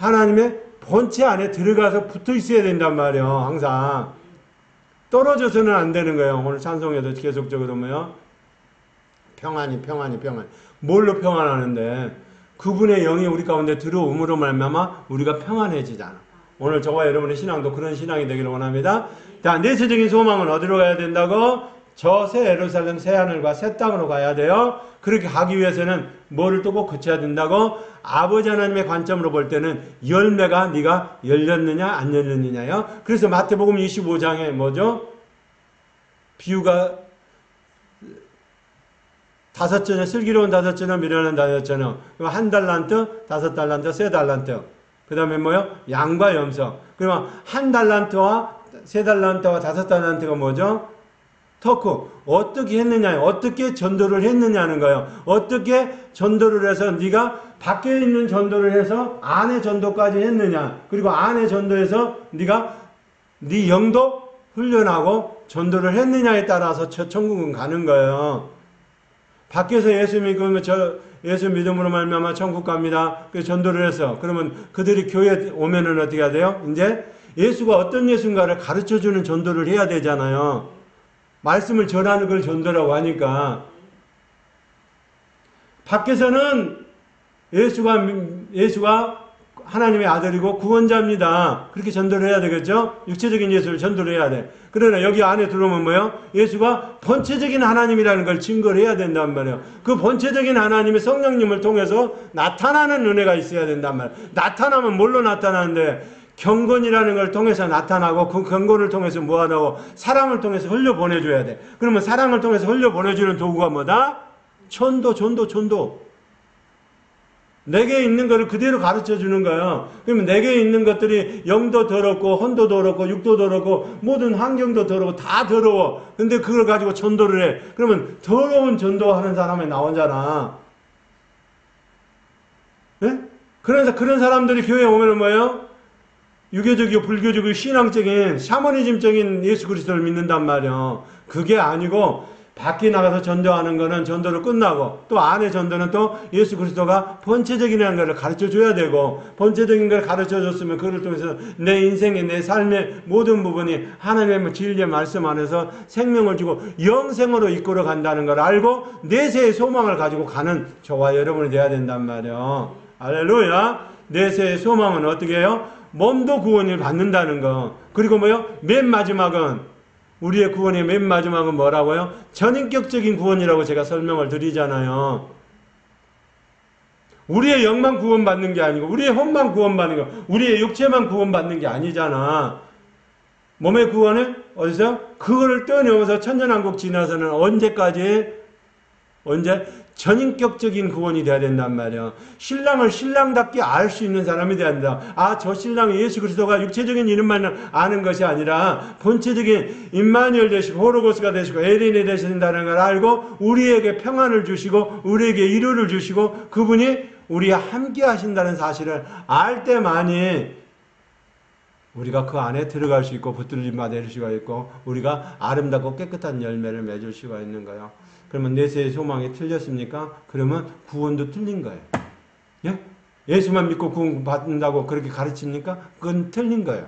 하나님의 본체 안에 들어가서 붙어 있어야 된단 말이에요. 항상 떨어져서는 안 되는 거예요. 오늘 찬송에도 계속적으로 뭐요? 평안이. 뭘로 평안하는데? 그분의 영이 우리 가운데 들어옴으로 말미암아 우리가 평안해지잖아. 오늘 저와 여러분의 신앙도 그런 신앙이 되기를 원합니다. 자, 내세적인 소망은 어디로 가야 된다고? 저 새 예루살렘 새 하늘과 새 땅으로 가야 돼요. 그렇게 가기 위해서는 뭐를 또 꼭 거쳐야 된다고? 아버지 하나님의 관점으로 볼 때는 열매가 네가 열렸느냐 안 열렸느냐요. 그래서 마태복음 25장에 뭐죠? 비유가 5전에 슬기로운 5전에 미련한 5전에 1달란트, 5달란트, 3달란트. 그 다음에 뭐요? 양과 염소. 그러면 1달란트와 3달란트와 5달란트가 뭐죠? 터크. 어떻게 했느냐, 어떻게 전도를 했느냐는 거예요. 어떻게 전도를 해서 네가 밖에 있는 전도를 해서 안에 전도까지 했느냐. 그리고 안에 전도해서 네가 네 영도 훈련하고 전도를 했느냐에 따라서 천국은 가는 거예요. 밖에서 예수 믿으면 예수 믿음으로 말미암아 천국 갑니다. 그래서 전도를 해서 그러면 그들이 교회에 오면은 어떻게 해야 돼요? 이제 예수가 어떤 예수인가를 가르쳐주는 전도를 해야 되잖아요. 말씀을 전하는 걸 전도라고 하니까 밖에서는 예수가 하나님의 아들이고 구원자입니다. 그렇게 전도를 해야 되겠죠? 육체적인 예수를 전도를 해야 돼. 그러나 여기 안에 들어오면 뭐예요? 예수가 본체적인 하나님이라는 걸 증거를 해야 된단 말이에요. 그 본체적인 하나님이 성령님을 통해서 나타나는 은혜가 있어야 된단 말이에요. 나타나면 뭘로 나타나는데? 경건이라는 걸 통해서 나타나고 그 경건을 통해서 뭐하다고? 사랑을 통해서 흘려보내줘야 돼. 그러면 사랑을 통해서 흘려보내주는 도구가 뭐다? 전도. 내게 있는 것을 그대로 가르쳐 주는 거예요. 그러면 내게 있는 것들이 영도 더럽고 혼도 더럽고 육도 더럽고 모든 환경도 더럽고 다 더러워. 근데 그걸 가지고 전도를 해. 그러면 더러운 전도하는 사람이 나오잖아. 네? 그래서 그런 사람들이 교회에 오면 뭐예요? 유교적이고 불교적이고 신앙적인 샤머니즘적인 예수 그리스도를 믿는단 말이에요. 그게 아니고 밖에 나가서 전도하는 거는 전도로 끝나고 또 안에 전도는 또 예수 그리스도가 본체적이라는 것을 가르쳐 줘야 되고 본체적인 걸 가르쳐 줬으면 그걸 통해서 내 인생의 내 삶의 모든 부분이 하나님의 진리의 말씀 안에서 생명을 주고 영생으로 이끌어 간다는 걸 알고 내세의 소망을 가지고 가는 저와 여러분이 돼야 된단 말이에요. 할렐루야. 내세의 소망은 어떻게 해요? 몸도 구원을 받는다는 거. 그리고 뭐요? 맨 마지막은 우리의 구원의 맨 마지막은 뭐라고요? 전인격적인 구원이라고 제가 설명을 드리잖아요. 우리의 영만 구원받는 게 아니고 우리의 혼만 구원받는 거, 우리의 육체만 구원받는 게 아니잖아. 몸의 구원을 어디서? 그거를 떠넘어서 천년왕국 지나서는 언제? 전인격적인 구원이 돼야 된단 말이야. 신랑을 신랑답게 알 수 있는 사람이 돼야 된다. 아, 저 신랑이 예수 그리스도가 육체적인 이름만 아는 것이 아니라 본체적인 임마누엘 되시고 호로고스가 되시고 에린이 되신다는 걸 알고 우리에게 평안을 주시고 우리에게 위로를 주시고 그분이 우리와 함께 하신다는 사실을 알 때만이 우리가 그 안에 들어갈 수 있고 붙들림 받을 수가 있고 우리가 아름답고 깨끗한 열매를 맺을 수가 있는 거예요. 그러면 내세의 소망이 틀렸습니까? 그러면 구원도 틀린 거예요. 예? 예수만 믿고 구원 받는다고 그렇게 가르칩니까? 그건 틀린 거예요.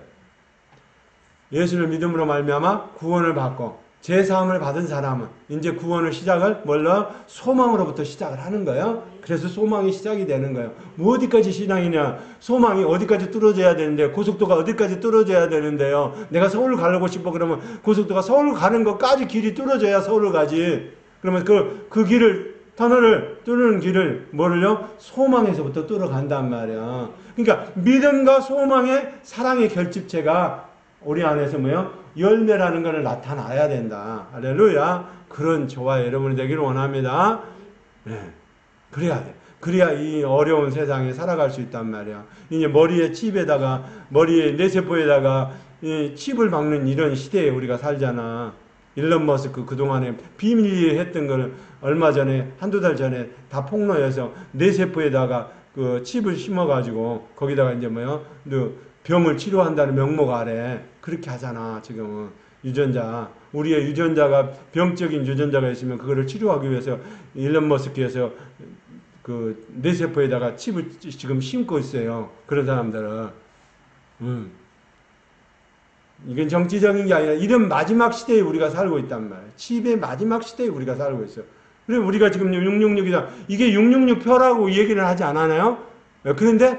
예수를 믿음으로 말미암아 구원을 받고 제사함을 받은 사람은 이제 구원을 시작을 뭘로? 소망으로부터 시작을 하는 거예요. 그래서 소망이 시작이 되는 거예요. 뭐 어디까지 신앙이냐? 소망이 어디까지 뚫어져야 되는데 고속도가 어디까지 뚫어져야 되는데요. 내가 서울 가려고 싶어 그러면 고속도가 서울 가는 것까지 길이 뚫어져야 서울 가지. 그러면 그 길을 터널을 뚫는 길을 뭐를요? 소망에서부터 뚫어간단 말이야. 그러니까 믿음과 소망의 사랑의 결집체가 우리 안에서 뭐예요? 열매라는 것을 나타나야 된다. 할렐루야. 그런 저와 여러분이 되기를 원합니다. 네. 그래야 돼. 그래야 이 어려운 세상에 살아갈 수 있단 말이야. 이제 머리에 뇌세포에다가 이 칩을 박는 이런 시대에 우리가 살잖아. 일론 머스크 그동안에 비밀리에 했던 걸 얼마 전에 한두 달 전에 다 폭로해서 뇌세포에다가 그 칩을 심어가지고 거기다가 이제 뭐요? 병을 치료한다는 명목 아래 그렇게 하잖아. 지금은 유전자 우리의 유전자가 병적인 유전자가 있으면 그거를 치료하기 위해서 일론 머스크에서 그 뇌세포에다가 칩을 지금 심고 있어요. 그런 사람들은. 이건 정치적인 게 아니라 이런 마지막 시대에 우리가 살고 있단 말이에요. 칩의 마지막 시대에 우리가 살고 있어요. 그래 우리가 지금 666이다. 이게 666표라고 얘기를 하지 않았나요? 그런데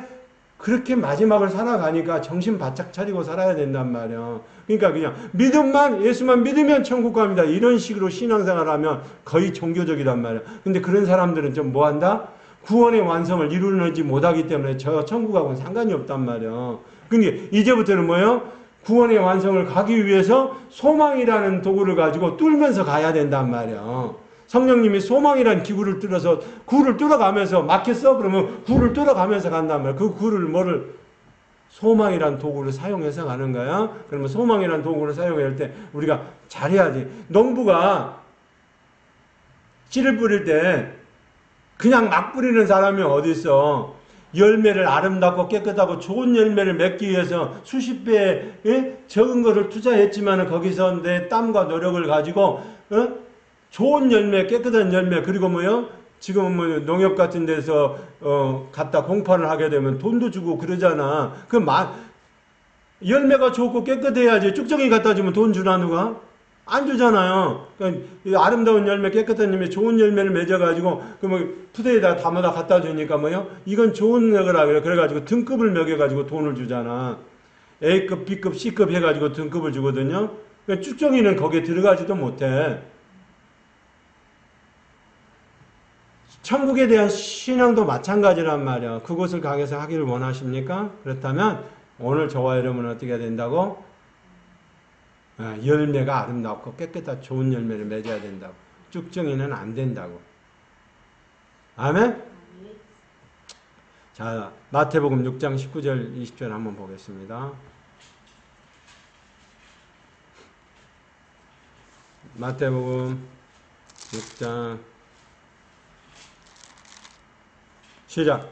그렇게 마지막을 살아가니까 정신 바짝 차리고 살아야 된단 말이에요. 그러니까 그냥 믿음만 예수만 믿으면 천국 갑니다. 이런 식으로 신앙생활을 하면 거의 종교적이란 말이에요. 근데 그런 사람들은 좀 뭐한다? 구원의 완성을 이루지 못하기 때문에 저 천국하고는 상관이 없단 말이에요. 그러니까 이제부터는 뭐예요? 구원의 완성을 가기 위해서 소망이라는 도구를 가지고 뚫면서 가야 된단 말이에요. 성령님이 소망이라는 기구를 뚫어서 구를 뚫어가면서 막혔어? 그러면 구를 뚫어가면서 간단 말이에요. 그 구를 뭐를 소망이라는 도구를 사용해서 가는 거야. 그러면 소망이라는 도구를 사용할 때 우리가 잘해야지. 농부가 씨를 뿌릴 때 그냥 막 뿌리는 사람이 어디 있어? 열매를 아름답고 깨끗하고 좋은 열매를 맺기 위해서 수십 배의 적은 것을 투자했지만 거기서 내 땀과 노력을 가지고 좋은 열매, 깨끗한 열매, 그리고 뭐요? 지금 뭐 농협 같은 데서 갖다 공판을 하게 되면 돈도 주고 그러잖아. 열매가 좋고 깨끗해야지. 쭉정이 갖다 주면 돈 주나 누가? 안 주잖아요. 그러니까 아름다운 열매, 깨끗한 열매, 좋은 열매를 맺어가지고 뭐 푸대에다 담아다 갖다 주니까 뭐요? 이건 좋은 거라 그래. 그래가지고 등급을 매겨가지고 돈을 주잖아. A급, B급, C급 해가지고 등급을 주거든요. 그러니까 쭉정이는 거기에 들어가지도 못해. 천국에 대한 신앙도 마찬가지란 말이야. 그곳을 강해서 하기를 원하십니까? 그렇다면 오늘 저와 여러분은 어떻게 해야 된다고? 열매가 아름답고 깨끗한 좋은 열매를 맺어야 된다고. 쭉정이는 안 된다고. 아멘? 자, 마태복음 6장 19절 20절 한번 보겠습니다. 마태복음 6장 시작.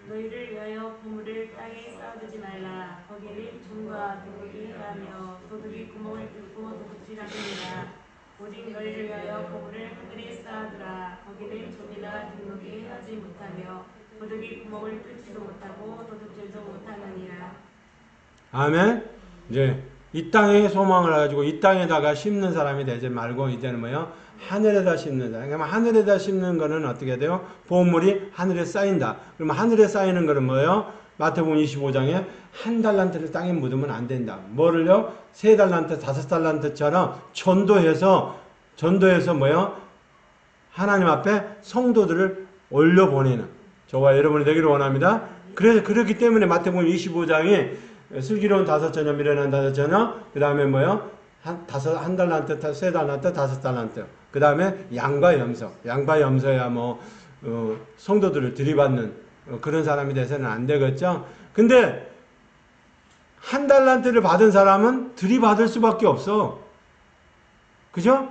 너희를 위하여 보물을 땅에 쌓아두지 말라. 거기는 종과 도둑이 하며 도둑이 구멍을 뚫고 도둑질하느니라. 오직 너희를 위하여 보물을 하늘에 쌓아두라. 거기는 종이나 등록이 하지 못하며 도둑이 구멍을 뚫지도 못하고 도둑질도 못하느니라. 아멘. 이제 이 땅에 소망을 가지고 이 땅에다가 심는 사람이 되지 말고 이제는 뭐요? 하늘에다 심는 사람. 그러면 하늘에다 심는 거는 어떻게 돼요? 보물이 하늘에 쌓인다. 그러면 하늘에 쌓이는 거는 뭐예요? 마태복음 25장에 한 달란트를 땅에 묻으면 안 된다. 뭐를요? 3달란트, 5달란트처럼 전도해서 뭐예요? 하나님 앞에 성도들을 올려보내는 저와 여러분이 되기를 원합니다. 그래서 그렇기 때문에 마태복음 25장이 슬기로운 5처녀, 미련한 5처녀, 그 다음에 뭐요? 한 달란트, 3달란트, 5달란트. 그 다음에 양과 염소. 양과 염소야 뭐, 성도들을 들이받는 그런 사람이 돼서는 안 되겠죠? 근데, 한 달란트를 받은 사람은 들이받을 수밖에 없어. 그죠?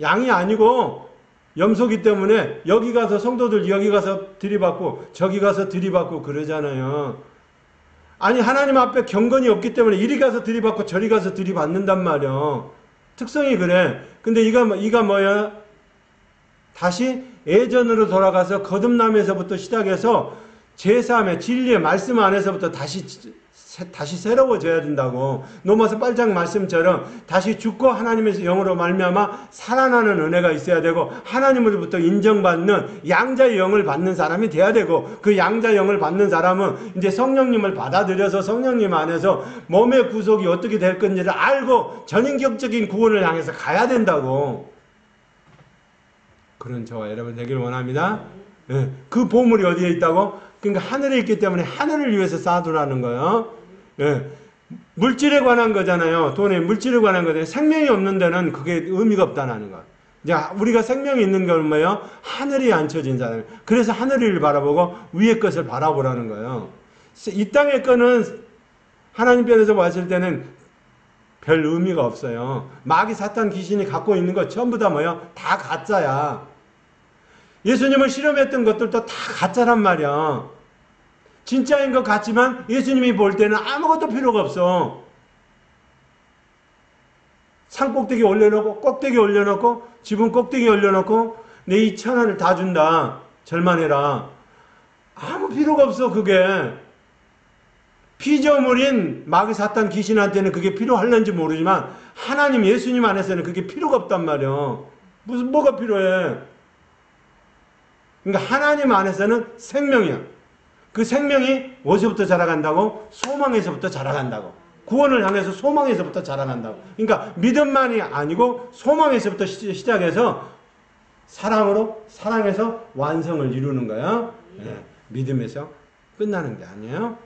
양이 아니고, 염소기 때문에 여기 가서 성도들 여기 가서 들이받고, 저기 가서 들이받고 그러잖아요. 아니 하나님 앞에 경건이 없기 때문에 이리 가서 들이받고 저리 가서 들이받는단 말이야. 특성이 그래. 근데 이가 뭐야? 다시 예전으로 돌아가서 거듭남에서부터 시작해서 제3의 진리의 말씀 안에서부터 다시 새로워져야 된다고. 로마서 8장 말씀처럼 다시 죽고 하나님의 영으로 말미암아 살아나는 은혜가 있어야 되고 하나님으로부터 인정받는 양자의 영을 받는 사람이 돼야 되고 그 양자의 영을 받는 사람은 이제 성령님을 받아들여서 성령님 안에서 몸의 구속이 어떻게 될 건지를 알고 전인격적인 구원을 향해서 가야 된다고. 그런 저와 여러분 되기를 원합니다. 예, 그 보물이 어디에 있다고? 그러니까 하늘에 있기 때문에 하늘을 위해서 쌓아두라는 거예요. 예, 물질에 관한 거잖아요. 돈에 물질에 관한 거잖아요. 생명이 없는 데는 그게 의미가 없다는 거. 이제 우리가 생명이 있는 건 뭐예요? 하늘이 앉혀진 사람. 그래서 하늘을 바라보고 위의 것을 바라보라는 거예요. 이 땅의 거는 하나님 편에서 봤을 때는 별 의미가 없어요. 마귀 사탄 귀신이 갖고 있는 거 전부 다 뭐예요? 다 가짜야. 예수님을 실험했던 것들도 다 가짜란 말이야. 진짜인 것 같지만 예수님이 볼 때는 아무것도 필요가 없어. 산 꼭대기 올려놓고 꼭대기 올려놓고 지붕 꼭대기 올려놓고 내 이 천하를 다 준다. 절만해라. 아무 필요가 없어 그게. 피조물인 마귀 사탄 귀신한테는 그게 필요할는지 모르지만 하나님 예수님 안에서는 그게 필요가 없단 말이야. 무슨 뭐가 필요해. 그러니까 하나님 안에서는 생명이야. 그 생명이 어디서부터 자라간다고? 소망에서부터 자라간다고. 구원을 향해서 소망에서부터 자라간다고. 그러니까 믿음만이 아니고 소망에서부터 시작해서 사랑에서 완성을 이루는 거야. 네, 믿음에서 끝나는 게 아니에요.